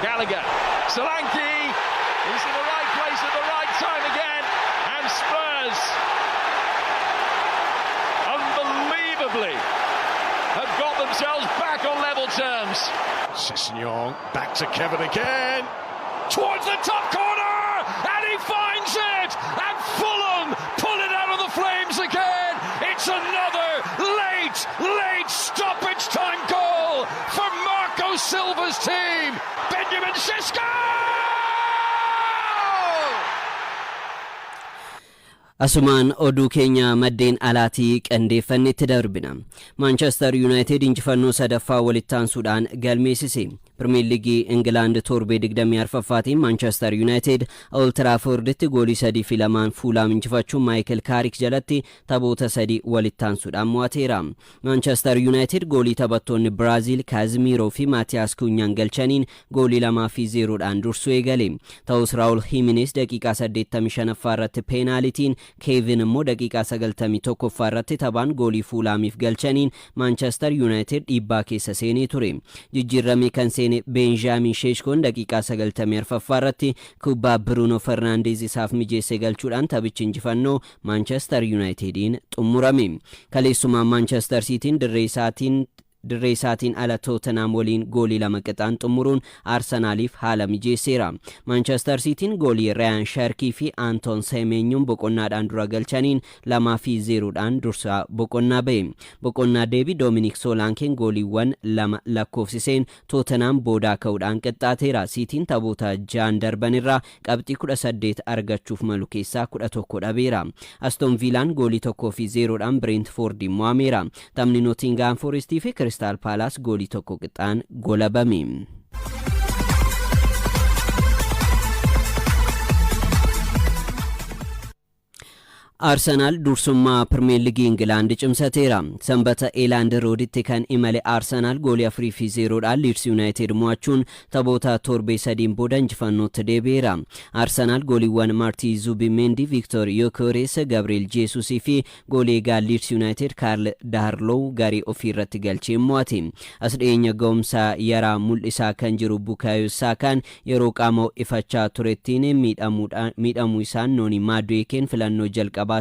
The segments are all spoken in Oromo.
Gallagher, Solanke, he's in the right place at the right time again, and Spurs, unbelievably, have got themselves back on level terms. Sessegnon, back to Kevin again, towards the top corner, and he finds it, and Fulham pull it out of the flames again. It's another late stoppage time goal for Marco Silva's team. Benjamin Sesko! Asumaan oduu keenya maddeen alaatii qandeeffannetti darbina. Manchester United injifannoo sadaffaa walittaansuudhaan galmeessise. Premier League England torbee 24ffaatiin Manchester United Old Traffordtti goolii 3-2 Fulham injifachuun Michael Carrick jalatti taphoota 3 walittaansuudhaan mo'ateera. Manchester United goolii taphattoonni Brazil Casemiro fi Matias Cunhaan galchaniin goolii 2-0dhaan dursuu eegale. Ta'us Raul Jimenez daqiiqaa 85ffaa irratti peenaalitiin, Kevin immoo daqiiqaa 91ffaa irratti taphaan goolii Fulhamiif galchaniin Manchester United dhiibbaa keessa seenee ture. Jijjiirramii kan Benjamin Sheshkoon daqiiqaa 94ffaa irratti kubbaa Bruno Fernandes isaaf mijeessee galchuudhaan taphichi injifannoo Manchester Unitediin xumurame. Kaleessuma Manchester Cityin dirree isaatiin ala Tottenham waliin goolii 2 qixaan xumuruun Arsenaliif haala mijeesseera. Manchester Cityin goolii Ryan Sharkii fi Anton Semenyoon boqonnaadhaan dura galchaniin 2-0dhaan dursaa boqonnaa ba'e. Boqonnaa deebii Dominic Solanken gooliiwwan 2 lakkoofsiseen Tottenham boodaa ka'uudhaan qixxaateera. Cityin taphoota 6 darbanirraa qabxii 18 argachuuf malu keessaa 11 dhabeera. Aston Villaan goolii 1-0dhaan Brentfordin mo'ameera. Taphni Nottingham Forest fi Crystal Palace goolii 1 qixaan golabame. Arsenal dursummaa Premier League England cimsateera. Sanbata Elland Roaditti kan imale Arsenal goolii 4-0dhaan Leeds United mo'achuun taphoota torbee 3 booda injifannootti deebi'eera. Arsenal gooliiwwan Martin Zubimendi, Victor Gyökeres, Gabriel Jesus fi goolii egaa Leeds United Karl Darlow garee ofiirratti galchee mo'ate. As dhiyeenya gahumsa yaraa mul'isaa kan jiru Bukayo Sakaan yeroo qaama ifachaa turettiin miidhamuu isaan Noni Maduekeen filannoo jalqaba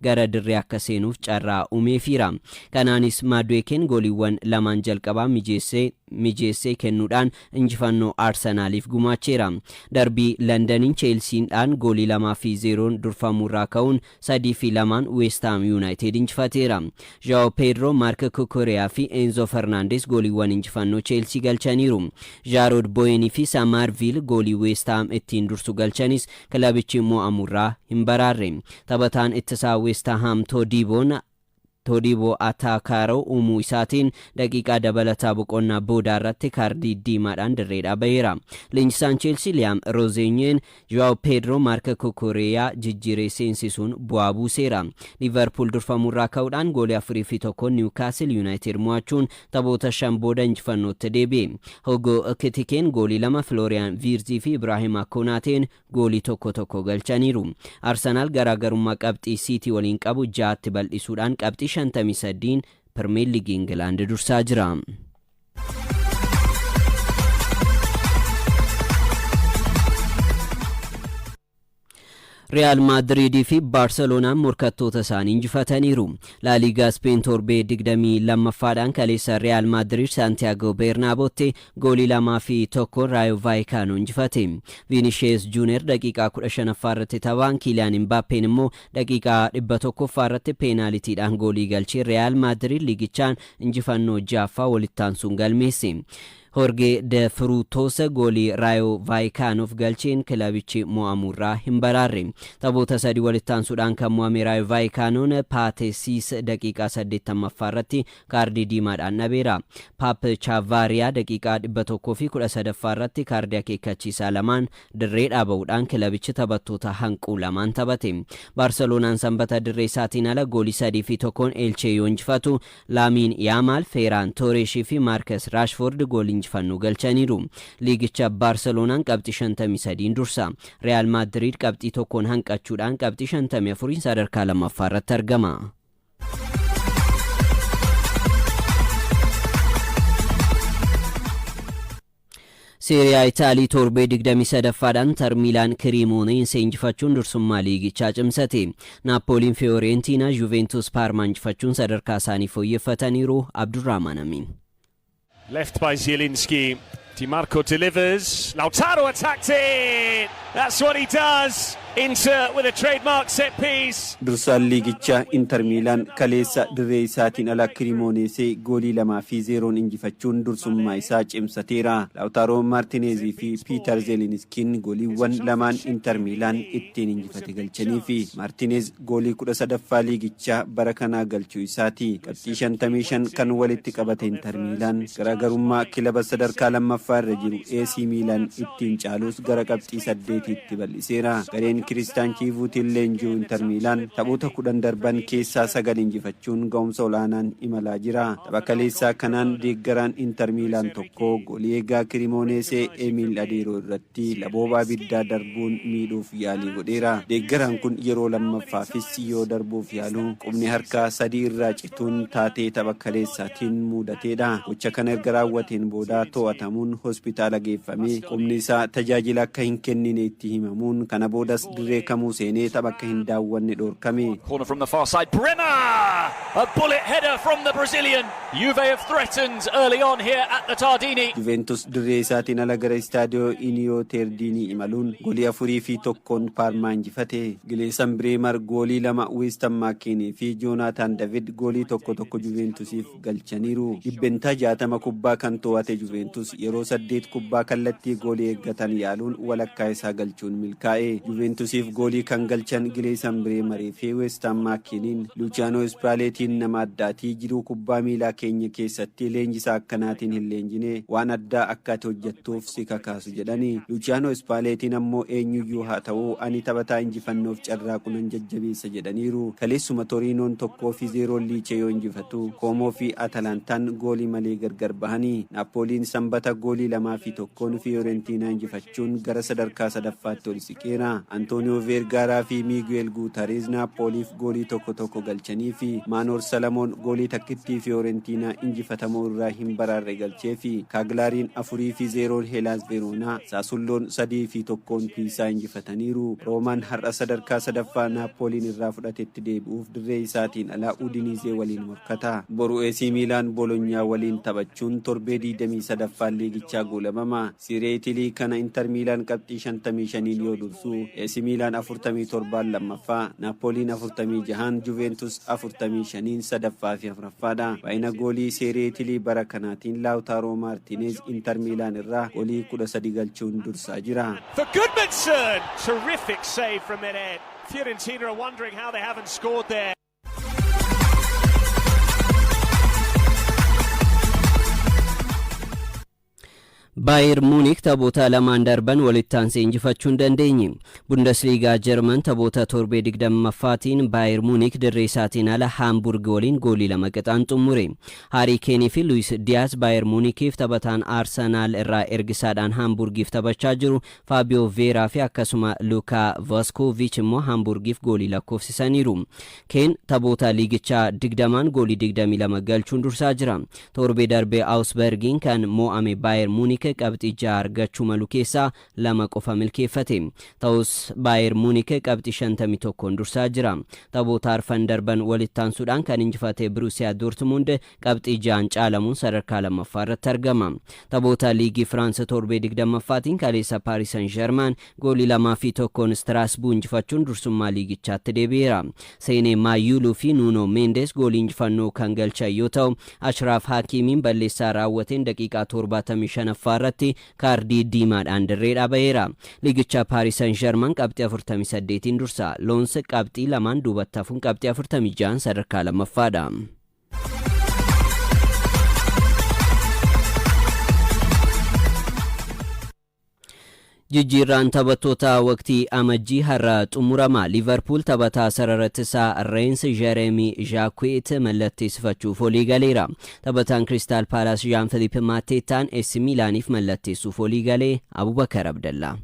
gara dirree akka seenuuf carraa uumeefira. Kanaanis Maduekeen gooliiwwan 2 jalqabaa mijeessee kennuudhaan injifannoo Arsenaliif gumaacheera. Darbii Londoniin Chelseadhaan goolii 2-0 durfamuurraa ka'uun 3-2 West Ham United injifateera. Joao Pedro, Marc Cucurella fi Enzo Fernandez gooliiwwan injifannoo Chelsea galchaniiru. Jarrod Bowen fi Samarville goolii West Ham ittiin dursu galchanis kilabichi mo'amuurraa hin baraarre. Taphataan ittisaa West Ham Todibo Atakaro uumuu isaatiin daqiiqaa dabalataa boqonnaa boodaa irratti kaardii diimaadhaan dirreedhaa baheera. Leenjisaan Chelsea Liam Rosenyeen Joao Pedro, Marc Cucurella jijjiiree seensisuun bu'aa buuseera. Liverpool durfamuurraa ka'uudhaan goolii 4-1 Newcastle United mo'achuun taphoota 5 booda injifannootti deebi'e. Hugo Ekitike goolii 2, Florian Wirtz fi Ibrahima Konateen goolii 1 galchaniiru. Arsenal garaagarummaa qabxii City waliin qabu 6tti bal'isuudhaan qabxii 53 Premier League England dursaa jira. Real Madrid fi Barcelona morkattoota isaanii injifataniiru. La Liga Spain torbee 22ffaadhaan kaleessa Real Madrid Santiago Bernabeutti goolii 2-1 Rayo Vallecano injifate. Vinicius Junior daqiiqaa 15ffaa irratti taphaan, Kylian Mbappeen immoo daqiiqaa 100ffaa irratti peenaalitiidhaan goolii galchee Real Madrid liigichaan injifannoo 6ffaa walittaansuun galmeesse. Jorge de Frutos goolii Rayo Vallecanof galcheen kilabichi mo'amuurraa hin baraarre. Taphoota 3 walittaansuudhaan kan mo'ame Rayo Vallecanoon Patesis daqiiqaa 80ffaa irratti kaardii diimaadhaan dhabeera. Pap Chavaria daqiiqaa 113ffaa irratti kaardii akeekkachiisaa 2 dirree dhaaba'uudhaan kilabichi taphattoota hanquu 2 taphate. Barcelonaan sanbata dirree isaatiin ala goolii 3-1 Elche yoo injifatu, Lamine Yamal, Ferran Torres fi Marcus Rashford goolii injifannoo galchaniiru. Liigicha Barcelonaan qabxii 53 dursa. Real Madrid qabxii 1 hanqachuudhaan qabxii 54 sadarkaa 2ffaa irratti argama. Seeriyaa Itaalii torbee 23ffaadhaan Inter Miilaan Kiriimooneense injifachuun dursummaa liigichaa cimsate. Naapooliin Fiorentina Juventus Parma injifachuun sadarkaa isaanii fooyyeffataniiru. Abdurrahman Amin. Left by Zielinski. Di-Marco delivers. Lautaro attacked it. That's what he does. Inter with a trademark set piece. Dursaan liigichaa Inter Miilaan kaleessa dirree isaatiin ala Kiriimoonese goolii 2-0 injifachuun dursummaa isaa cimsateera. Lautaro Martinezii fi Peter Zielinskiin gooliiwwan lamaan Inter Miilaan ittiin injifate galchanii fi Martinez goolii 13ffaa liigichaa bara kanaa galchuu isaati. Qabxii 55 kan walitti qabate Inter Miilaan garaagarummaa kilaba sadarkaa lammaffaa irra jiru AC Miilaan ittiin caalus gara qabxii 8tti bal'iseera. Gareen Kiristaan Kiivuutiin leenjuu Inter Miilaan taphoota 10 darban keessaa 9 injifachuun gahumsa olaanaan imalaa jira. Tapha kaleessaa kanaan deeggaraan Inter Miilaan tokko goolii eegaa Kiriimoonese Emil Adeeroo irratti labooba biddaa darbuun miidhuuf yaalii godheera. Deeggaraan kun yeroo lammaffaafis yoo darbuuf yaalu qubni harkaa 3 irraa cituun taatee tapha kaleessaatiin muudateedha. Gocha kana erga raawwateen booda to'atamuun hospitaala geeffamee qubni isaa tajaajila akka hin kennine itti himamuun kana boodas dirree kamuu seenee tapha akka hin daawwanne dhorkame. Corner from the far side, Bremer! A bullet header from the Brazilian. Juve have threatened early on here at the Tardini. Juventus dirree isaatiin ala gara Stadio Inio Tardini imaluun goolii 4-1 Parma injifate. Gileesan Bremer goolii 2 West Ham Makenii fi Jonathan David goolii 1 Juventusiif galchaniiru. Dhibbentaa 60 kubbaa kan to'ate Juventus yeroo 8 kubbaa kallattii goolii eeggatan yaaluun walakkaa isaa galchuun milkaa'e. Juventusiif goolii kan galchan Gileesan Bremerii fi West Ham Makeniin Luciano Spallettiin nama addaatii jiruu kubbaa miilaa keenya keessatti leenjisaa akkanaatiin hin leenjine waan addaa akka ati hojjettuuf si kakaasu jedhani. Luciano Spallettiin ammoo eenyuyyuu haa ta'u ani taphataa injifannoof carraaqunan jajjabeessa jedhaniiru. Kaleessuma Torinoon 1-0 liichee yoo injifatu Como fi Atalantaan goolii malee gargar bahanii. Naapooliin sanbata goolii 2-1 Fiorentina injifachuun gara sadarkaa sadaffaatti ol siqeera. Antonio Vergara fi Miguel Gutierrez Napoliif goolii 1 galchanii fi Manor Salamon goolii takkitti Fiorentina injifatamuu irraa hin baraarre galchee fi Cagliariin 4-0 Hellas Verona Sassuoloon 3-1 Pisa injifataniiru. Roman har'a sadarkaa sadaffaa Napoliin irraa fudhatetti deebi'uuf dirree isaatiin ala Udinese waliin morkata. Boru AC Milan Bologna waliin taphachuun torbee 23ffaa liigichaa goolabama. Serie A kana Inter Milan qabxii 55 yoo dursu AC Milan 47 lammaffaa, Napoliin 46, Juventus 45 sadaffaa fi afuraffaadha. Baay'ina goolii Serie A bara kanaatiin Lautaro Martinez Inter Milan irraa goolii 13 galchuun dursaa jira. For Goodmanson, terrific save from mid-end. Fiorentina are wondering how they haven't scored there. Bayern Munich taphoota lamaan darban walitti aansee injifachuun dandeenye. Bundesliga German taphoota torbee 20ffaatiin Bayern Munich dirree isaatiin ala Hamburg waliin goolii 2 qixaan xumure. Harry Kane fi Luis Diaz Bayern Munichiif taphataan Arsenal irraa ergisaadhaan Hamburgiif taphachaa jiru. Fabio Vera fi akkasuma Luka Voskovic immoo Hamburgiif goolii lakkoofsisaniiru. Kane taphoota liigichaa 20 goolii 22 galchuun dursaa jira. Torbee darbee Augsburgin kan mo'ame Bayern Munich qabxii 6 argachuu malu keessaa 2 qofa milkeeffate. Ta'us Bayern Munich qabxii 51 dursaa jira. Taphoota arfan darban walitti aansuudhaan kan injifate Borussia Dortmund qabxii 6 caalamuun sadarkaa lammaffaa irratti argama. Taphoota liigii France torbee 20ffaatiin kaleessa Paris Saint-Germain goolii 2-1 Strasbourg injifachuun dursummaa liigichaatti deebi'eera. Sene Mayulu fi Nuno Mendes goolii injifannoo kan galchan yoo ta'u, Ashraf Hakimiin balleessaa raawwateen daqiiqaa 75 irratti kaardii diimaadhaan dirreedhaa ba'eera. Liigicha Paris Saint-Germain qabxii 48 dursa. Lons qabxii 2 duubatti hafuun qabxii 46 sadarkaa lammaffaadha. Jijjiirraan taphattoota waqtii amajjii har'a xumurama. Liverpool taphataa sararrattisaa Reims Jeremy Jacquet mallatteessifachuuf olii galeera. Taphataan Crystal Palace Jean-Philippe Matteettaan AC Milaaniif mallatteessuuf olii galee. Abubakar Abdallaa.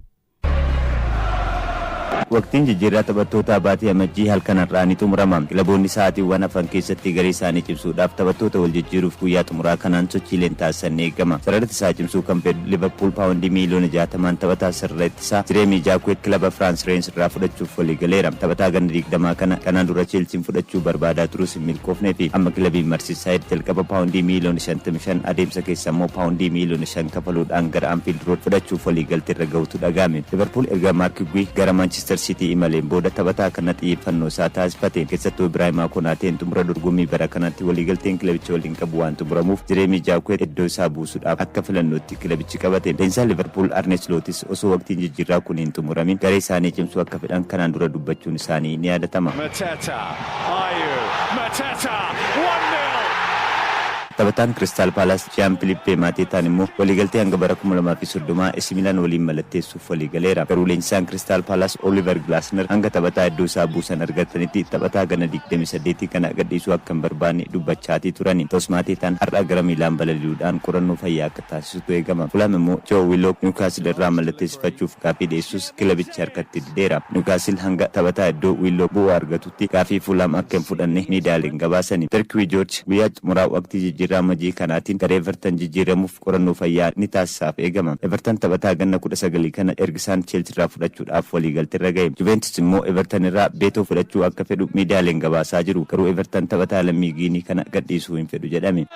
Waqtiin jijjiirraa taphattoota baatii amajjii halkan har'aa ni xumurama. Kilaboonni sa'aatiiwwan afan keessatti garee isaanii cimsuudhaaf taphattoota wal jijjiiruuf guyyaa xumuraa kanaan sochiileen taasisan eegama. Sarara isaa cimsuu kan fedhu Liverpool paawundii miiliyoona 60 taphataa sarara ittisaa Jireemii Jaakuweet kilaba France Reims irraa fudhachuuf walii galeera. Taphataa ganna 20 kanaan dura Chelsea fudhachuu barbaadaa turus hin milkoofnee fi amma kilabii Merseyside jalqaba paawundii miiliyoona 55 adeemsa keessa immoo paawundii miiliyoona 5 kafaluudhaan gara Anfield Road fudhachuuf walii galtee irra ga'uutu dhaga'ame. Liverpool erga Mark Gui gara Manchester City imaleen booda taphataa kana xiyyeeffannoo isaa taasifate. Keessattuu Ibrahima Konateen xumura dorgommii bara kanatti walii galteen kilabicha waliin qabu waan xumuramuuf Jireemii Jaakuweet iddoo isaa buusuudhaaf akka filannootti kilabichi qabate. Leensaa Liverpool Arne Slootis osoo waqtiin jijjiirraa kun hin xumuramin garee isaanii cimsuu akka fedhan kanaan dura dubbachuun isaanii ni yaadatama. Taphataan Crystal Palace Jean-Philippe Mateetaan immoo waliigaltee hanga bara 2030 AC Milan waliin mallatteessuuf waliigaleera. Garuu leenjisaan Crystal Palace Oliver Glasner hanga taphataa iddoo isaa buusan argatanitti taphataa gana 28 kana gadhiisuu akka hin barbaanne dubbachaatii turani. Ta'us Mateetaan har'a gara Milaan balali'uudhaan qorannoo fayyaa akka taasisutu eegama. Fulham immoo Joe Willock Newcastle irraa mallatteessifachuuf gaaffii dhiyeessus kilabichi harkatti dideera. Newcastle hanga taphataa iddoo Willock bu'aa argatutti gaaffii Fulham akka hin fudhanne miidiyaaleen gabaasani. Terkwi George guyyaa xumuraa waqtii jijjiirraa majii kanaatiin gara Everton jijjiiramuuf qorannoo fayyaa ni taasisaaf eegama. Everton taphataa ganna 19 kana ergisaan Chelsea irraa fudhachuudhaaf waliigaltee irra ga'e. Juventus immoo Everton irraa Beetoo fudhachuu akka fedhu miidiyaaleen gabaasaa jiru. Garuu Everton taphataa lammii Giinii kana gadhiisuu hin fedhu jedhame.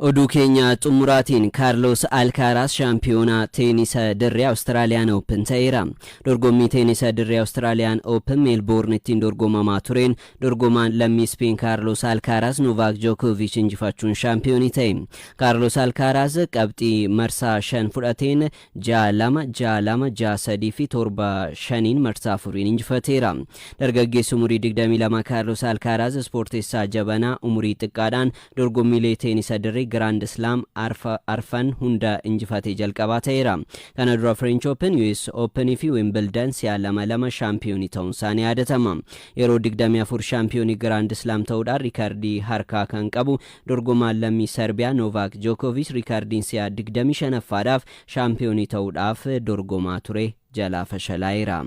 Oduu keenya xumuraatiin Carlos Alcaraz shaampiyoonaa teenisa dirree Australiyaan Open ta'eera. Dorgommii teenisa dirree Australiyaan Open Meelboornittiin dorgomamaa tureen dorgomaan lammii Spain Carlos Alcaraz Novak Djokovic injifachuun shaampiyoonii ta'e. Carlos Alcaraz qabxii marsaa 5 fudhateen 6-2, 6-2, 6-3 fi 7-5 marsaa 4 injifateera. Dargaggeessi umurii 22 Carlos Alcaraz ispoorteessaa jabanaa umurii xiqqaadhaan dorgommiilee teenisa dirree Grand Slam arfan hunda injifatee jalqabaa ta'eera. Kana dura French Open, US Open fi Wimbledon si'a 2-2 shaampiyoonii ta'uun isaanii yaadatama. Yeroo 24 shaampiyoonii Grand Slam ta'uudhaan riikaardii harkaa kan qabu dorgomaan lammii Serbiyaa Novak Djokovic riikaardiin si'a 25ffaadhaaf shaampiyoonii ta'uudhaaf dorgomaa ture jalaa fashalaa'eera.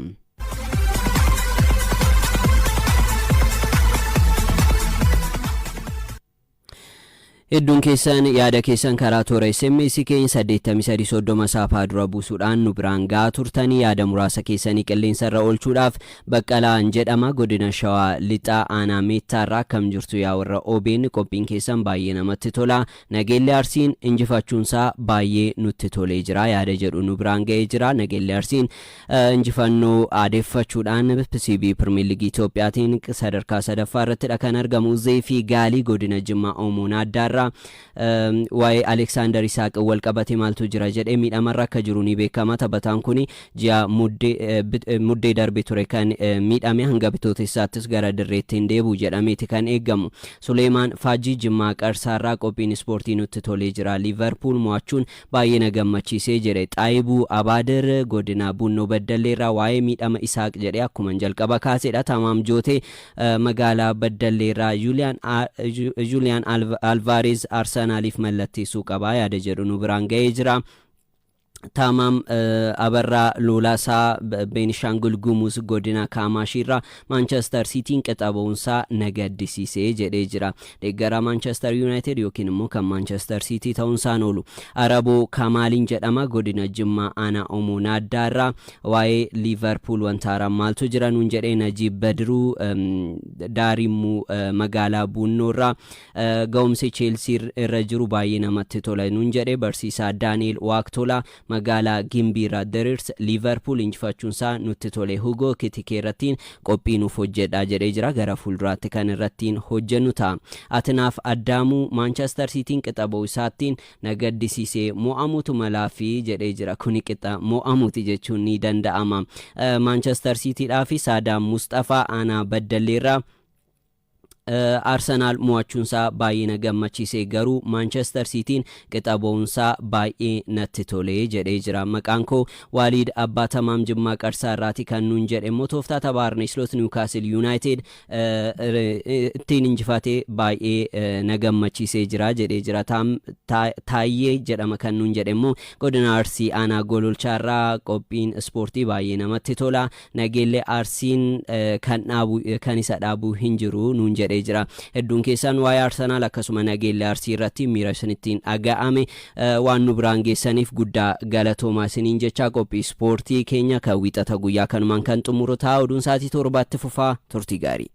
Hedduun keessan yaada keessan karaa toora SMS keenya 8330 saapaa dura buusuudhaan nu biraan ga'aa turtanii yaada muraasa keessanii qilleensa irra oolchuudhaaf Baqqalaan jedhama godina Shawaa Lixaa Aanaa Meettaarraa akkam jirtu yaa warra OBN qophiin keessan baay'ee namatti tola. Nageellee Arsiin injifachuunsaa baay'ee nutti tolee jira yaada jedhu nu biraan ga'ee jira. Nageellee Arsiin injifannoo aadeeffachuudhaan PCB Premier League Itoophiyaatiin sadarkaa sadaffaa irrattidha kan argamu. Zeefii Gaalii godina Jimmaa Oomoon Addaarraa waa'ee Alexander Isaaq wal qabate maaltu jira jedhee miidhamarra akka jiru ni beekama. Taphataan kun ji'a muddee darbe ture kan miidhame hanga bitootessaattis gara dirreetti hin deebi'u jedhameeti kan eegamu. Suleemaan Faajii Jimmaa Qarsaarraa qophiin ispoortii nutti tolee jira. Liverpool mo'achuun baay'ee na gammachiisee jedhe. Xaayibuu Abaadir godina Bunnoo Baddalleerraa waa'ee miidhama Isaaq jedhee akkuma jalqaba kaasedha. Tamaam Jootee magaalaa Baddalleerraa Julian Alvarez Arsenaliif mallatteessuu qabaa yaada jedhu nu biraan ga'ee jira. Tamam Abarraa Lolaasaa Beenishaangul Gumuz godina Kaamaashirraa Manchester Cityin qixabuunsaa nagaddisiisee jedhee jira. Deeggaraa Manchester United yookiin immoo kan Manchester City ta'uunsaan oolu. Araboo Kamaaliin jedhama godina Jimmaa Aanaa Oomoon Addaarraa waa'ee Liverpool wantaaraan maaltu jira nuun jedhee Najiib Badruu Daarimmuu magaalaa Bunnoorraa ga'umsi Chelsea irra jiru baay'ee namatti tola nuun jedhee barsiisaa Daani'el Waaqtolaa magaalaa Gimbiirraa diriirsa Liverpool injifachuunsaa nutti tole. Hugo Kitikeerrattiin qophii nuuf hojjedhaa jedhee jira. Gara fuulduraatti kan irrattiin hojjennu ta'a. Atinaaf Addaamuu Manchester Cityin qixabuu isaattiin nagaddisiisee mo'amuutu malaafi jedhee jira. Kuni qixa mo'amuuti jechuun ni danda'ama. Manchester Cityidhaa fi Saadaam Mustafaa Aanaa Baddalleerraa Arsenaal mo'achuunsaa baay'ee na gammachiisee garuu Manchester Cityin qixaboonsaa baay'ee natti tolee jedhee jira. Maqaan koo Waliid Taphataman Jimmaa Qarsaa irraati kan nuun jedhe immoo tooftaa taphaa Arne Slot Newcastle United ittiin injifatee baay'ee na gammachiisee jira jedhee jira. Taayyee jedhama kan nuun jedhe immoo godina Arsii aanaa Gololchaa irraa qophiin ispoortii baay'ee namatti tola. Nageellee Arsiin kan isa dhaabuu hin jiru nuun jedhe jira. Hedduun keessan waa'ee Arsenaal akkasuma nageellee Arsii irratti miira isinittiin dhaga'ame waan nu biraan geessaniif guddaa galatoomaa isiniin jecha qophii ispoortii keenya kan wiixata guyyaa kanumaan kan xumuru ta'a. Oduun sa'aatii 7tti fufaa. Turtii gaarii.